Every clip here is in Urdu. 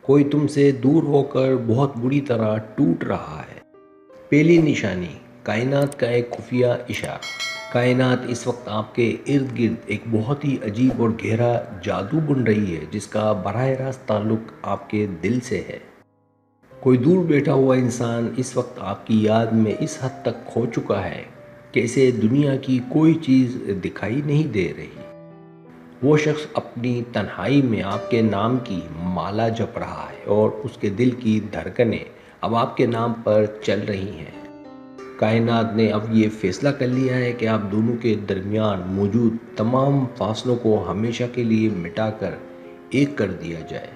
کوئی تم سے دور ہو کر بہت بری طرح ٹوٹ رہا ہے۔ پہلی نشانی، کائنات کا ایک خفیہ اشارہ۔ کائنات اس وقت آپ کے ارد گرد ایک بہت ہی عجیب اور گہرا جادو بن رہی ہے جس کا براہ راست تعلق آپ کے دل سے ہے۔ کوئی دور بیٹھا ہوا انسان اس وقت آپ کی یاد میں اس حد تک کھو چکا ہے کہ اسے دنیا کی کوئی چیز دکھائی نہیں دے رہی۔ وہ شخص اپنی تنہائی میں آپ کے نام کی مالا جپ رہا ہے اور اس کے دل کی دھڑکنیں اب آپ کے نام پر چل رہی ہیں۔ کائنات نے اب یہ فیصلہ کر لیا ہے کہ آپ دونوں کے درمیان موجود تمام فاصلوں کو ہمیشہ کے لیے مٹا کر ایک کر دیا جائے۔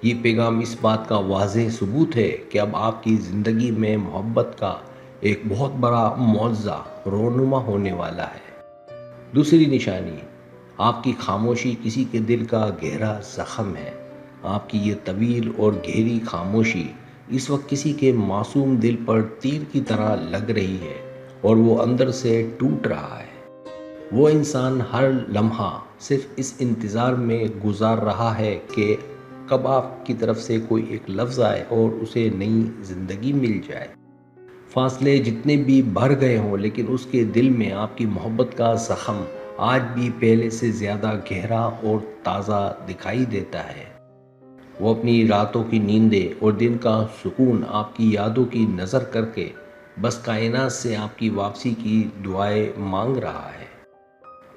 یہ پیغام اس بات کا واضح ثبوت ہے کہ اب آپ کی زندگی میں محبت کا ایک بہت بڑا معجزہ رونما ہونے والا ہے۔ دوسری نشانی، آپ کی خاموشی کسی کے دل کا گہرا زخم ہے۔ آپ کی یہ طویل اور گہری خاموشی اس وقت کسی کے معصوم دل پر تیر کی طرح لگ رہی ہے اور وہ اندر سے ٹوٹ رہا ہے۔ وہ انسان ہر لمحہ صرف اس انتظار میں گزار رہا ہے کہ کب آپ کی طرف سے کوئی ایک لفظ آئے اور اسے نئی زندگی مل جائے۔ فاصلے جتنے بھی بڑھ گئے ہوں لیکن اس کے دل میں آپ کی محبت کا زخم آج بھی پہلے سے زیادہ گہرا اور تازہ دکھائی دیتا ہے۔ وہ اپنی راتوں کی نیندیں اور دن کا سکون آپ کی یادوں کی نظر کر کے بس کائنات سے آپ کی واپسی کی دعائیں مانگ رہا ہے۔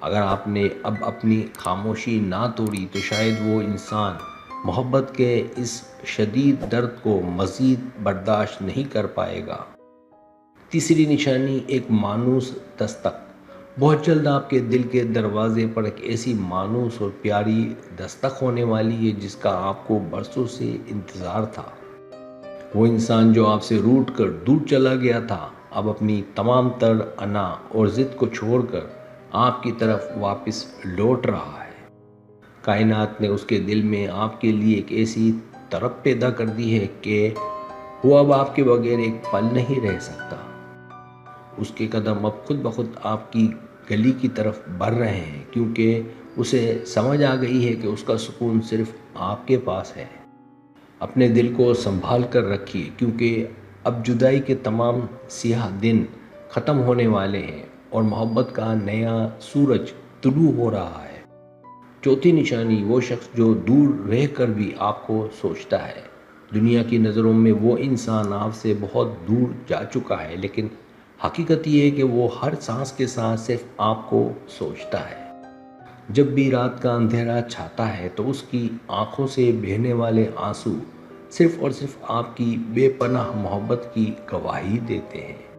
اگر آپ نے اب اپنی خاموشی نہ توڑی تو شاید وہ انسان محبت کے اس شدید درد کو مزید برداشت نہیں کر پائے گا۔ تیسری نشانی، ایک مانوس دستک۔ بہت جلد آپ کے دل کے دروازے پر ایک ایسی مانوس اور پیاری دستک ہونے والی ہے جس کا آپ کو برسوں سے انتظار تھا۔ وہ انسان جو آپ سے روٹھ کر دور چلا گیا تھا اب اپنی تمام تر انا اور ضد کو چھوڑ کر آپ کی طرف واپس لوٹ رہا ہے۔ کائنات نے اس کے دل میں آپ کے لیے ایک ایسی طرب پیدا کر دی ہے کہ وہ اب آپ کے بغیر ایک پل نہیں رہ سکتا۔ اس کے قدم اب خود بخود آپ کی گلی کی طرف بڑھ رہے ہیں کیونکہ اسے سمجھ آ گئی ہے کہ اس کا سکون صرف آپ کے پاس ہے۔ اپنے دل کو سنبھال کر رکھیے کیونکہ اب جدائی کے تمام سیاہ دن ختم ہونے والے ہیں اور محبت کا نیا سورج طلوع ہو رہا ہے۔ چوتھی نشانی، وہ شخص جو دور رہ کر بھی آپ کو سوچتا ہے۔ دنیا کی نظروں میں وہ انسان آپ سے بہت دور جا چکا ہے لیکن حقیقت یہ ہے کہ وہ ہر سانس کے ساتھ صرف آپ کو سوچتا ہے۔ جب بھی رات کا اندھیرا چھاتا ہے تو اس کی آنکھوں سے بہنے والے آنسو صرف اور صرف آپ کی بے پناہ محبت کی گواہی دیتے ہیں۔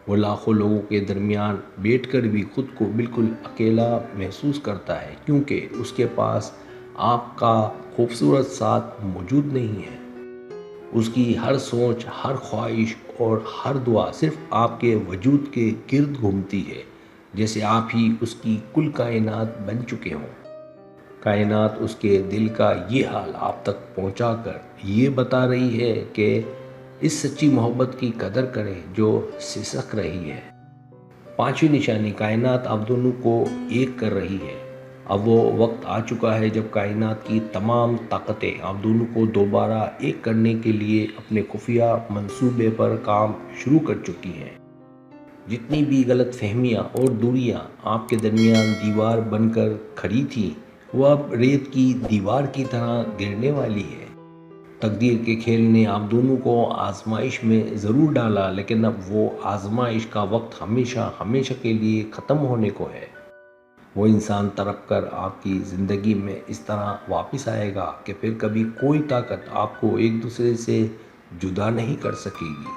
وہ لاکھوں لوگوں کے درمیان بیٹھ کر بھی خود کو بالکل اکیلا محسوس کرتا ہے کیونکہ اس کے پاس آپ کا خوبصورت ساتھ موجود نہیں ہے۔ اس کی ہر سوچ، ہر خواہش اور ہر دعا صرف آپ کے وجود کے گرد گھومتی ہے، جیسے آپ ہی اس کی کل کائنات بن چکے ہوں۔ کائنات اس کے دل کا یہ حال آپ تک پہنچا کر یہ بتا رہی ہے کہ اس سچی محبت کی قدر کریں جو سسک رہی ہے۔ پانچویں نشانی، کائنات آپ دونوں کو ایک کر رہی ہے۔ اب وہ وقت آ چکا ہے جب کائنات کی تمام طاقتیں آپ دونوں کو دوبارہ ایک کرنے کے لیے اپنے خفیہ منصوبے پر کام شروع کر چکی ہیں۔ جتنی بھی غلط فہمیاں اور دوریاں آپ کے درمیان دیوار بن کر کھڑی تھیں وہ اب ریت کی دیوار کی طرح گرنے والی ہے۔ تقدیر کے کھیل نے آپ دونوں کو آزمائش میں ضرور ڈالا لیکن اب وہ آزمائش کا وقت ہمیشہ ہمیشہ کے لیے ختم ہونے کو ہے۔ وہ انسان تڑپ کر آپ کی زندگی میں اس طرح واپس آئے گا کہ پھر کبھی کوئی طاقت آپ کو ایک دوسرے سے جدا نہیں کر سکے گی۔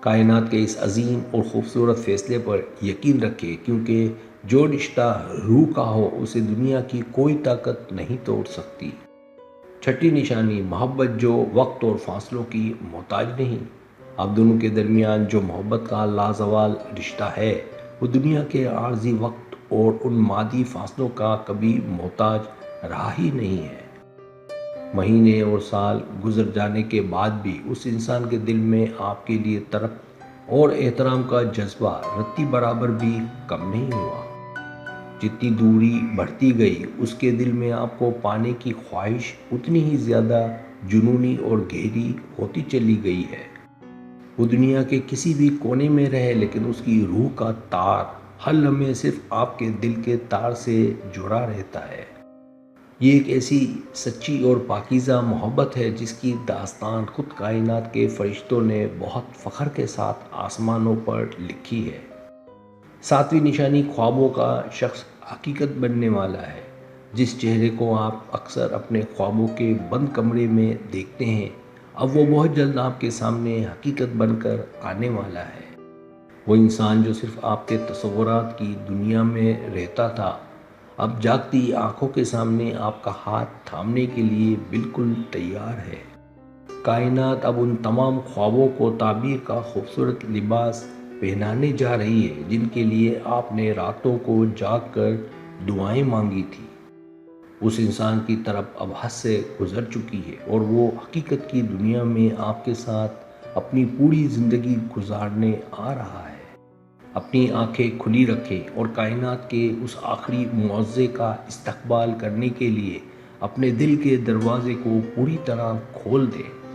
کائنات کے اس عظیم اور خوبصورت فیصلے پر یقین رکھیں کیونکہ جو رشتہ روح کا ہو اسے دنیا کی کوئی طاقت نہیں توڑ سکتی۔ چھٹی نشانی، محبت جو وقت اور فاصلوں کی محتاج نہیں۔ آپ دونوں کے درمیان جو محبت کا لازوال رشتہ ہے وہ دنیا کے عارضی وقت اور ان مادی فاصلوں کا کبھی محتاج رہا ہی نہیں ہے۔ مہینے اور سال گزر جانے کے بعد بھی اس انسان کے دل میں آپ کے لیے طرب اور احترام کا جذبہ رتی برابر بھی کم نہیں ہوا۔ جتنی دوری بڑھتی گئی اس کے دل میں آپ کو پانے کی خواہش اتنی ہی زیادہ جنونی اور گہری ہوتی چلی گئی ہے۔ وہ دنیا کے کسی بھی کونے میں رہے لیکن اس کی روح کا تار ہر لمحے صرف آپ کے دل کے تار سے جڑا رہتا ہے۔ یہ ایک ایسی سچی اور پاکیزہ محبت ہے جس کی داستان خود کائنات کے فرشتوں نے بہت فخر کے ساتھ آسمانوں پر لکھی ہے۔ ساتویں نشانی خوابوں کا شخص حقیقت بننے والا ہے۔ جس چہرے کو آپ اکثر اپنے خوابوں کے بند کمرے میں دیکھتے ہیں، اب وہ بہت جلد آپ کے سامنے حقیقت بن کر آنے والا ہے۔ وہ انسان جو صرف آپ کے تصورات کی دنیا میں رہتا تھا، اب جاگتی آنکھوں کے سامنے آپ کا ہاتھ تھامنے کے لیے بالکل تیار ہے۔ کائنات اب ان تمام خوابوں کو تعبیر کا خوبصورت لباس پہنانے جا رہی ہے جن کے لیے آپ نے راتوں کو جاگ کر دعائیں مانگی تھی۔ اس انسان کی طرف اب حد سے گزر چکی ہے اور وہ حقیقت کی دنیا میں آپ کے ساتھ اپنی پوری زندگی گزارنے آ رہا ہے۔ اپنی آنکھیں کھلی رکھیں اور کائنات کے اس آخری معجزے کا استقبال کرنے کے لیے اپنے دل کے دروازے کو پوری طرح کھول دیں۔